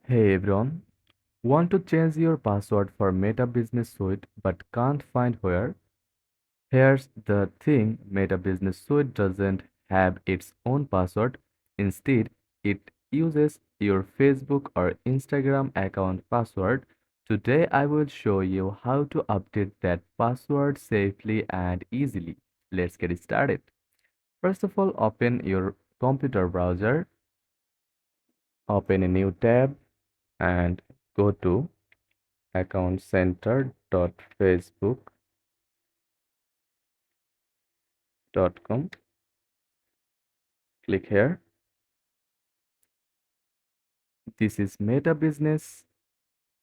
Hey everyone, want to change your password for Meta Business Suite but can't find where? Here's the thing, Meta Business Suite doesn't have its own password. Instead, it uses your Facebook or Instagram account password. Today I will show you how to update that password safely and easily. Let's get started. First of all, open your computer browser, open a new tab and go to accountcenter.facebook.com. Click here. This is Meta Business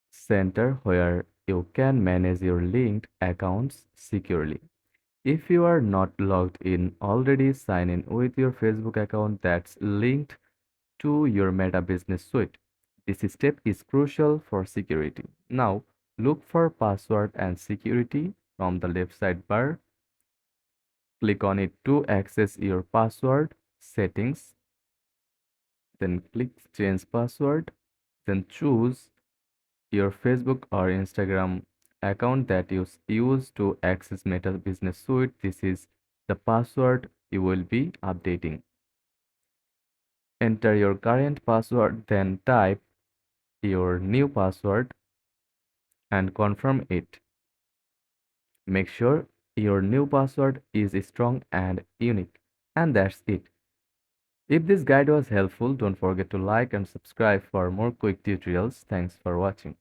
Center where you can manage your linked accounts securely. If you are not logged in already, sign in with your Facebook account that's linked to your Meta Business Suite. This step is crucial for security. Now, look for password and security from the left sidebar. Click on it to access your password settings. Then click change password. Then choose your Facebook or Instagram account that you use to access Meta Business Suite. This is the password you will be updating. Enter your current password, then type your new password and confirm it. Make sure your new password is strong and unique. And that's it. If this guide was helpful, don't forget to like and subscribe for more quick tutorials. Thanks for watching.